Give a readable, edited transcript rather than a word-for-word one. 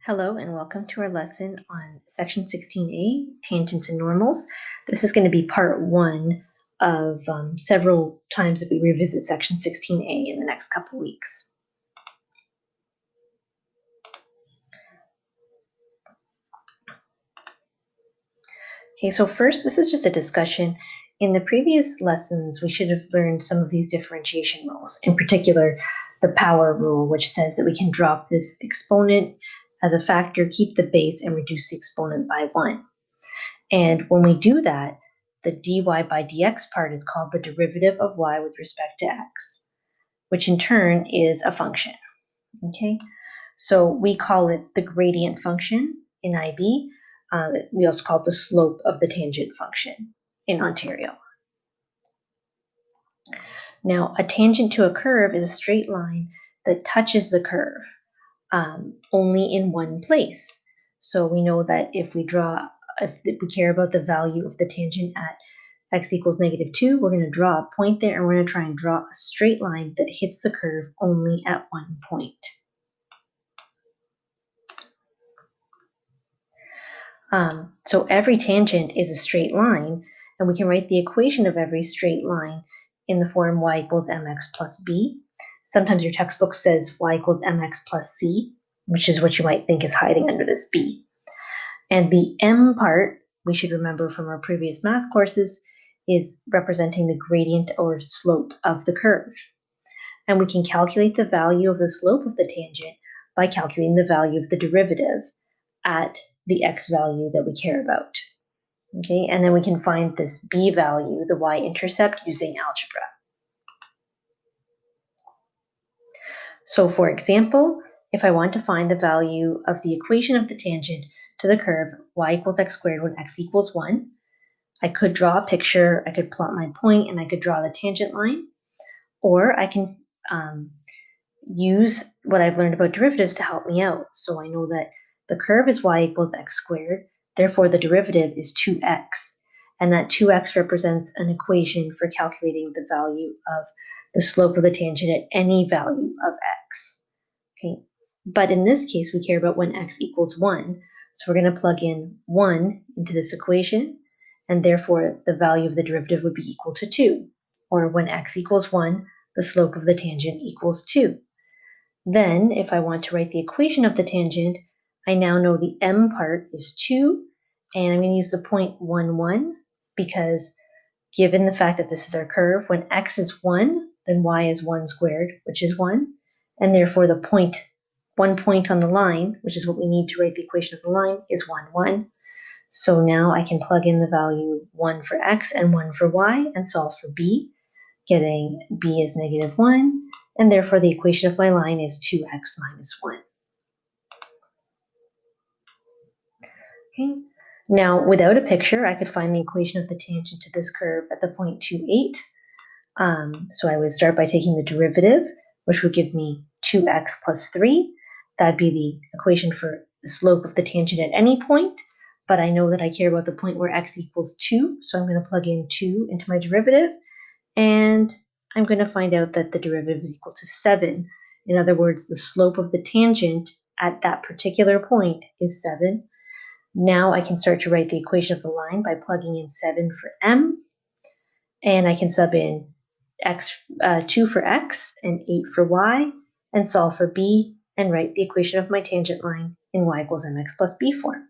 Hello and welcome to our lesson on section 16a, tangents and normals. This is going to be part one of several times that we revisit section 16a in the next couple weeks. Okay, so first, this is just a discussion. In the previous lessons, we should have learned some of these differentiation rules, in particular, the power rule, which says that we can drop this exponent as a factor, keep the base, and reduce the exponent by 1. And when we do that, the dy by dx part is called the derivative of y with respect to x, which in turn is a function. Okay, so we call it the gradient function in IB. We also call it the slope of the tangent function in Ontario. Now, a tangent to a curve is a straight line that touches the curve only in one place. So we know that if we care about the value of the tangent at x equals -2, we're going to draw a point there and we're going to try and draw a straight line that hits the curve only at one point. So every tangent is a straight line, and we can write the equation of every straight line in the form y equals mx plus b. Sometimes your textbook says y equals mx plus c, which is what you might think is hiding under this b. And the m part, we should remember from our previous math courses, is representing the gradient or slope of the curve. And we can calculate the value of the slope of the tangent by calculating the value of the derivative at the x value that we care about. Okay, and then we can find this b value, the y-intercept, using algebra. So for example, if I want to find the value of the equation of the tangent to the curve y equals x squared when x equals 1, I could draw a picture, I could plot my point, and I could draw the tangent line, or I can use what I've learned about derivatives to help me out. So I know that the curve is y equals x squared, therefore the derivative is 2x, and that 2x represents an equation for calculating the value of the slope of the tangent at any value of x. Okay, but in this case, we care about when x equals 1, so we're going to plug in 1 into this equation, and therefore the value of the derivative would be equal to 2, or when x equals 1, the slope of the tangent equals 2. Then, if I want to write the equation of the tangent, I now know the m part is 2, and I'm going to use the point 1, 1, because given the fact that this is our curve, when x is 1, then y is 1 squared, which is 1, and therefore the point, 1 point on the line, which is what we need to write the equation of the line, is 1, 1. So now I can plug in the value 1 for x and 1 for y and solve for b, getting b is -1, and therefore the equation of my line is 2x minus 1. Okay. Now, without a picture, I could find the equation of the tangent to this curve at the point 2, 8. So I would start by taking the derivative, which would give me 2x plus 3. That'd be the equation for the slope of the tangent at any point, but I know that I care about the point where x equals 2, so I'm going to plug in 2 into my derivative, and I'm going to find out that the derivative is equal to 7. In other words, the slope of the tangent at that particular point is 7. Now I can start to write the equation of the line by plugging in 7 for m, and I can sub in 2 for x and 8 for y, and solve for b, and write the equation of my tangent line in y equals mx plus b form.